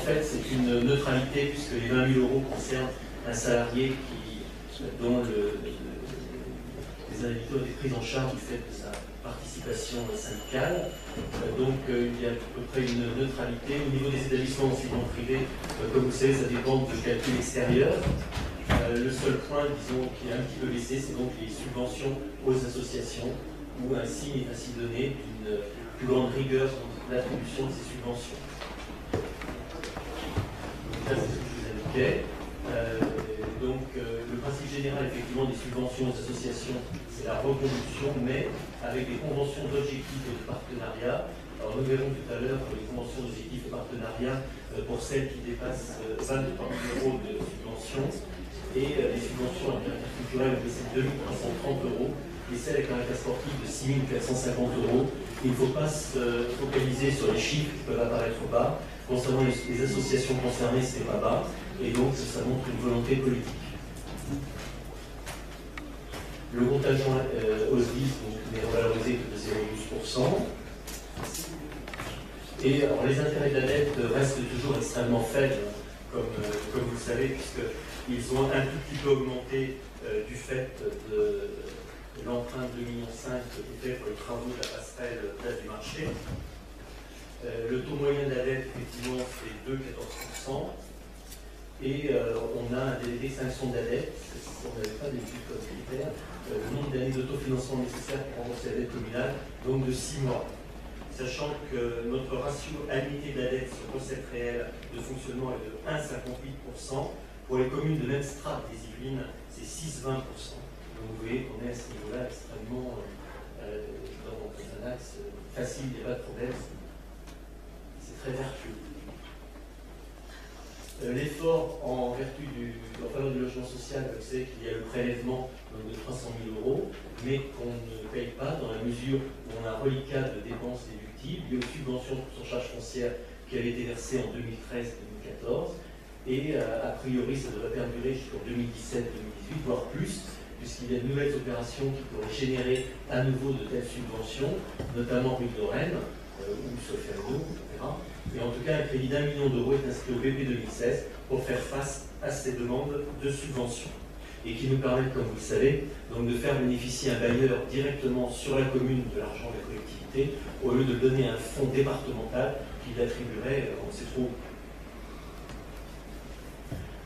fait, c'est une neutralité puisque les 20 000 euros concernent un salarié dont les indemnités ont été prises en charge du fait de sa participation syndicale. Donc il y a à peu près une neutralité. Au niveau des établissements d'enseignement privé, comme vous savez, ça dépend du calcul extérieur. Le seul point, disons, qui est un petit peu baissé, c'est donc les subventions aux associations, où un signe est ainsi donné d'une plus grande rigueur dans l'attribution de ces subventions. Donc là, c'est ce que je vous indiquais. Le principe général, effectivement, des subventions aux associations, c'est la reconduction, mais avec des conventions d'objectifs et de partenariat. Alors, nous verrons tout à l'heure les conventions d'objectifs et partenariat pour celles qui dépassent 23 000 € de subventions. Et les subventions à caractère culturel, c'est 2 330 €, et celles avec caractère sportif de 6 450 €. Il ne faut pas se focaliser sur les chiffres qui peuvent apparaître bas. Concernant les associations concernées, ce n'est pas bas, et donc ça montre une volonté politique. Le contingent OSDIS n'est revalorisé que de 0,12%. Et alors, les intérêts de la dette restent toujours extrêmement faibles, comme vous le savez, puisqu'ils ont un tout petit peu augmenté du fait de l'emprunt de 2,5 millions qui était fait pour les travaux de la passerelle place du marché. Le taux moyen de la dette, effectivement, c'est 2,14%. Et on a un délai d'extinction de la dette, si on n'avait pas d'études comme critère, le nombre d'années d'autofinancement nécessaire pour rembourser la dette communale, donc de 6 mois. Sachant que notre ratio annuité de la dette sur recettes réelles de fonctionnement est de 1,58%. Pour les communes de même strate des Yvelines, c'est 6,20%. Donc vous voyez qu'on est à ce niveau-là extrêmement dans un axe facile, il n'y a pas de problème. C'est très vertueux. L'effort en faveur du logement social, vous savez qu'il y a le prélèvement de 300 000 €, mais qu'on ne paye pas dans la mesure où on a un reliquat de dépenses déductibles liées aux subventions sur charges foncières qui avaient été versées en 2013-2014. Et a priori, ça devrait perdurer jusqu'en 2017-2018, voire plus, puisqu'il y a de nouvelles opérations qui pourraient générer à nouveau de telles subventions, notamment rue de Lorraine, ou Sofiano, etc. Et en tout cas, un crédit d'1 million € est inscrit au BP 2016 pour faire face à ces demandes de subventions. Et qui nous permettent, comme vous le savez, donc de faire bénéficier un bailleur directement sur la commune de l'argent de la collectivité, au lieu de donner un fonds départemental qui l'attribuerait, on sait trop.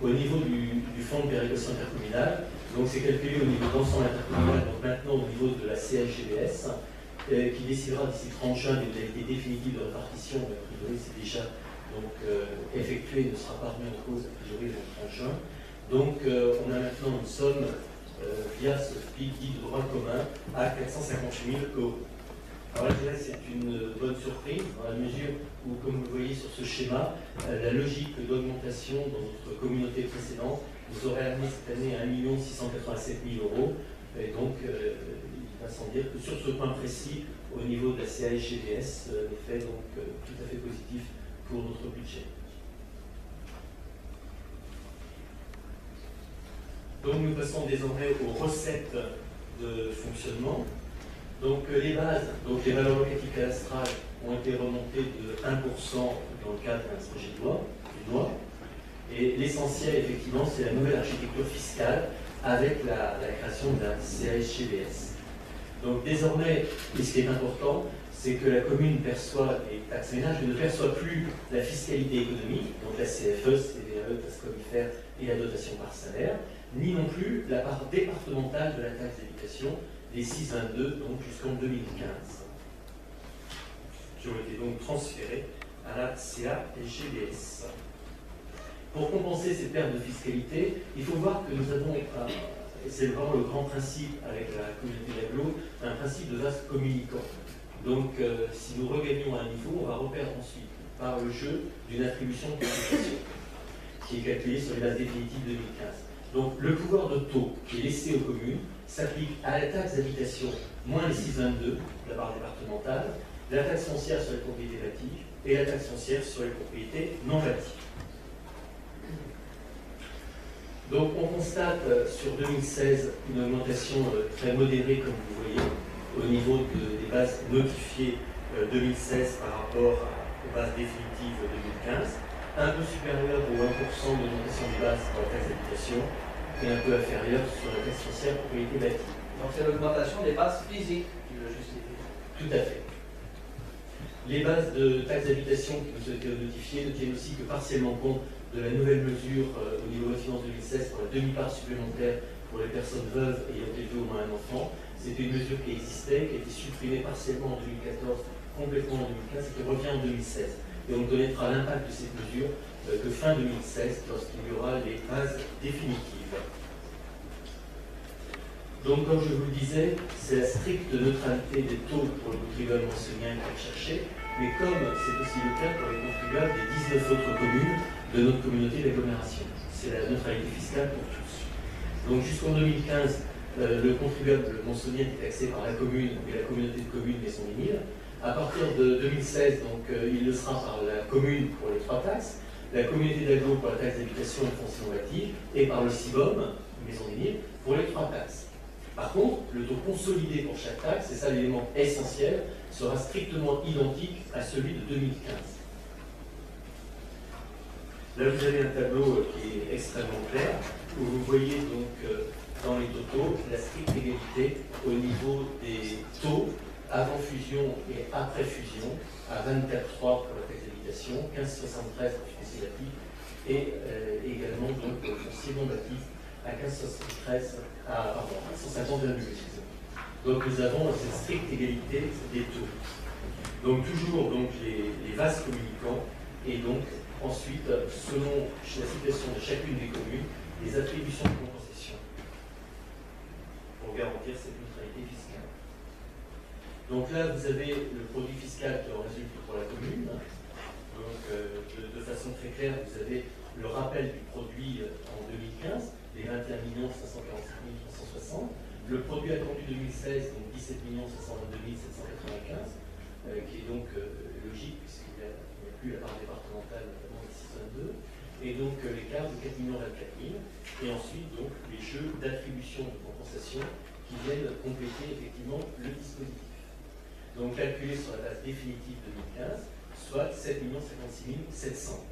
Au niveau du fonds de péréquation intercommunale, donc c'est calculé au niveau de l'ensemble intercommunal, donc maintenant au niveau de la CHGBS, qui décidera d'ici 30 juin des modalités définitives de répartition, mais a priori c'est déjà effectué, ne sera pas remis en cause a priori le 30 juin. Donc on a maintenant une somme via ce FPIC dit de droit commun à 458 000 €. Alors je dirais que c'est une bonne surprise dans la mesure où, comme vous le voyez sur ce schéma, la logique d'augmentation dans notre communauté précédente nous aurait amené cette année à 1 687 000 €. Et donc, il va sans dire que sur ce point précis, au niveau de la CHGBS, l'effet est donc tout à fait positif pour notre budget. Donc nous passons désormais aux recettes de fonctionnement. Donc les bases, donc les valeurs locatives cadastrales ont été remontées de 1% dans le cadre d'un projet de loi. Et l'essentiel, effectivement, c'est la nouvelle architecture fiscale avec la création d'un CHGBS. Donc désormais, et ce qui est important, c'est que la commune perçoit les taxes ménages, mais ne perçoit plus la fiscalité économique, donc la CFE, CVAE, taxe communautaire et la dotation par salaire, ni non plus la part départementale de la taxe d'habitation, les 6,22, donc jusqu'en 2015, qui ont été donc transférés à la CHGBS. Pour compenser ces pertes de fiscalité, il faut voir que nous avons, et c'est vraiment le grand principe avec la communauté d'agglo, un principe de vase communicant. Donc, si nous regagnons un niveau, on va reperdre ensuite par le jeu d'une attribution de compensation qui est calculée sur les bases définitives 2015. Donc, le pouvoir de taux qui est laissé aux communes s'applique à la taxe d'habitation moins les 6,22 de la part départementale, la taxe foncière sur les propriétés bâties et la taxe foncière sur les propriétés non bâties. Donc on constate sur 2016 une augmentation très modérée, comme vous voyez, au niveau des bases notifiées 2016 par rapport aux bases définitives 2015. un peu supérieur au 1% d'augmentation de base pour la taxe d'habitation et un peu inférieur sur la taxe foncière propriété bâtie. Donc c'est l'augmentation des bases physiques qui le justifie. Tout à fait. Les bases de taxe d'habitation qui nous ont été notifiées ne tiennent aussi que partiellement compte de la nouvelle mesure au niveau de la finance 2016 pour la demi-part supplémentaire pour les personnes veuves ayant élevé au moins un enfant. C'était une mesure qui existait, qui a été supprimée partiellement en 2014, complètement en 2015 et qui revient en 2016. Et on connaîtra l'impact de cette mesure que fin 2016, lorsqu'il y aura les bases définitives. Donc, comme je vous le disais, c'est la stricte neutralité des taux pour le contribuable mensonien qui est recherchée, mais comme c'est aussi le cas pour les contribuables des 19 autres communes de notre communauté d'agglomération. C'est la neutralité fiscale pour tous. Donc, jusqu'en 2015, le contribuable mensonien était taxé par la commune et la communauté de communes Maisons-des-Milles. À partir de 2016, donc, il le sera par la commune pour les 3 taxes, la communauté d'agglo pour la taxe d'habitation et foncier locatif, et par le CIBOM, Maisons-des-Milles, pour les 3 taxes. Par contre, le taux consolidé pour chaque taxe, c'est ça l'élément essentiel, sera strictement identique à celui de 2015. Là, vous avez un tableau qui est extrêmement clair, où vous voyez donc dans les totaux la stricte égalité au niveau des taux avant fusion et après fusion, à 24,3 pour la taxe d'habitation, 15,73 pour le foncier bâti, et également donc le foncier non bâti à 15,73, pardon, 150,8. Donc nous avons cette stricte égalité des taux. Donc toujours donc, les vases communicants, et donc ensuite, selon la situation de chacune des communes, les attributions de compensation pour garantir cette neutralité fiscale. Donc là, vous avez le produit fiscal qui en résulte pour la commune. Donc de façon très claire, vous avez le rappel du produit en 2015, les 21 545 360. Le produit attendu 2016, donc 17 522 795, qui est donc logique, puisqu'il n'y a plus la part départementale, notamment ici 22, et donc l'écart de 4 24 000, et ensuite donc les jeux d'attribution de compensation qui viennent compléter effectivement le dispositif. Donc calculé sur la base définitive 2015, soit 7 56 700.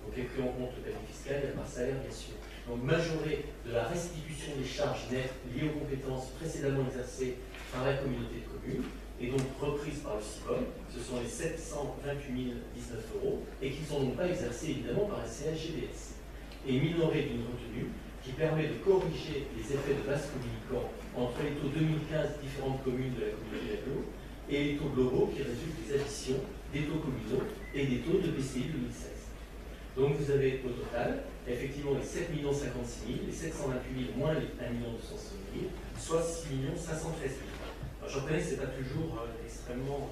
Donc les pris en compte le panier fiscal et la part salaire bien sûr. Donc majoré de la restitution des charges nettes liées aux compétences précédemment exercées par la communauté de communes, et donc reprises par le CIBOM, ce sont les 728 019 euros, et qui ne sont donc pas exercés évidemment par la CHGBS, et minoré d'une retenue qui permet de corriger les effets de base communicants entre les taux 2015 différentes communes de la communauté d'agglo et les taux globaux qui résultent des additions des taux communaux et des taux de PCI 2016. Donc vous avez au total, effectivement, les 7 056 000, les 728 000 moins les 1 206 000, soit 6 513 000. Alors, je reconnais que ce n'est pas toujours extrêmement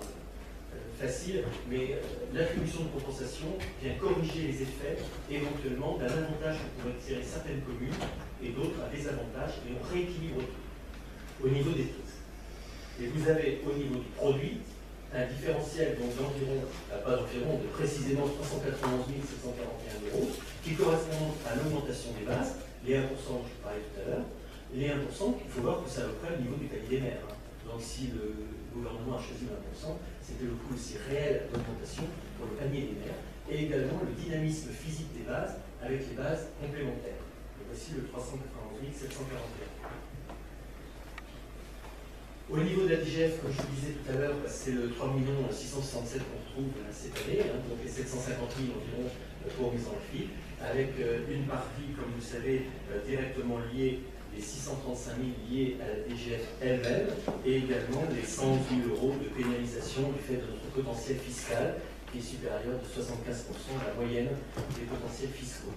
facile, mais l'attribution de compensation vient corriger les effets éventuellement d'un avantage que pourraient tirer certaines communes et d'autres un désavantage, et on rééquilibre tout au niveau des taux. Et vous avez au niveau du produit un différentiel d'environ, de précisément 391 741 euros, qui correspond à l'augmentation des bases, les 1% dont je parlais tout à l'heure, les 1%, il faut voir que c'est à peu près le niveau du panier des maires. Hein. Donc si le gouvernement a choisi le 1%, c'était le coût aussi réel d'augmentation pour le panier des maires, et également le dynamisme physique des bases avec les bases complémentaires. Et voici le 391 741. Au niveau de la DGF, comme je vous disais tout à l'heure, c'est le 3 667 qu'on retrouve cette année, hein, donc les 750 000 environ pour mise en fil, avec une partie, comme vous savez, directement liée, les 635 000 liés à la DGF elle-même, et également les 100 000 euros de pénalisation du fait de notre potentiel fiscal, qui est supérieur de 75% à la moyenne des potentiels fiscaux.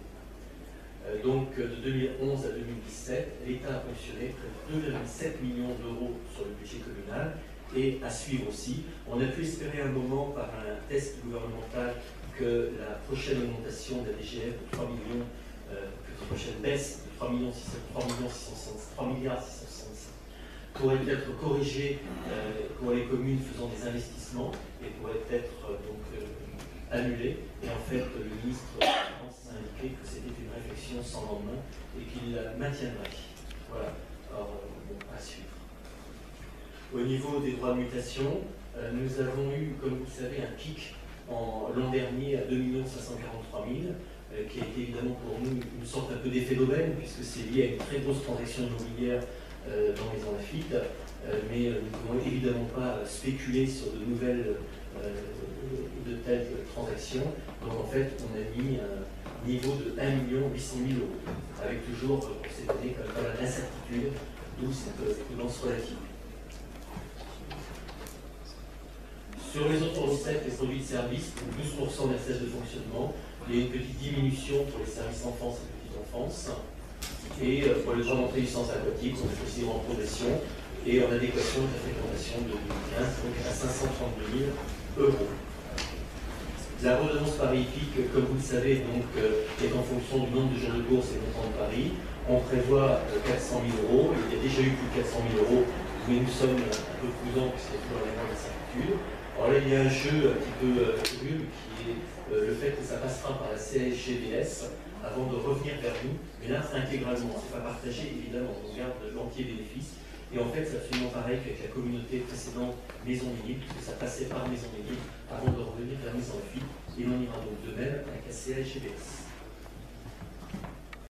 Donc de 2011 à 2017, l'État a ponctionné près de 2,7 millions d'euros sur le budget communal, et à suivre aussi. On a pu espérer un moment par un test gouvernemental que la prochaine augmentation de la DGF de 3 millions, que la prochaine baisse de 3 milliards 665 pourrait être corrigée pour les communes faisant des investissements et pourrait être donc annulée. Et en fait, le ministre a indiqué que c'était une réflexion sans lendemain et qu'il la maintiendrait. Voilà. Alors, bon, à suivre. Au niveau des droits de mutation, nous avons eu, comme vous le savez, un pic l'an dernier à 2 543 000, qui a été évidemment pour nous une sorte un peu d'effet d'aubaine, puisque c'est lié à une très grosse transaction immobilière dans Maison Lafitte, mais nous ne pouvons évidemment pas spéculer sur de nouvelles de telles transactions. Donc en fait, on a mis un niveau de 1 800 000 euros, avec toujours pour cette année comme pas mal d'incertitude, d'où cette prudence relative. Sur les autres recettes, les produits de service, pour 12% des recettes de fonctionnement, il y a une petite diminution pour les services enfance et petite enfance. Et pour les droits d'entrée du sens aquatique, on est aussi en progression et en adéquation avec la fréquentation de 2015, donc à 532 000 euros. La redevance parifique, comme vous le savez, donc, est en fonction du nombre de jours de course et du montant de paris. On prévoit 400 000 euros. Il y a déjà eu plus de 400 000 euros, mais nous sommes un peu prudents puisqu'il y a toujours énormément d'incertitudes. Alors là, il y a un jeu un petit peu curieux qui est le fait que ça passera par la CSGBS avant de revenir vers nous, mais là, c'est intégralement, c'est pas partagé, évidemment, on garde l'entier bénéfice. Et en fait, c'est absolument pareil qu'avec la communauté précédente Maison Libre, puisque ça passait par Maison Libre avant de revenir vers Maison Lafitte, et on ira donc de même avec la CSGBS.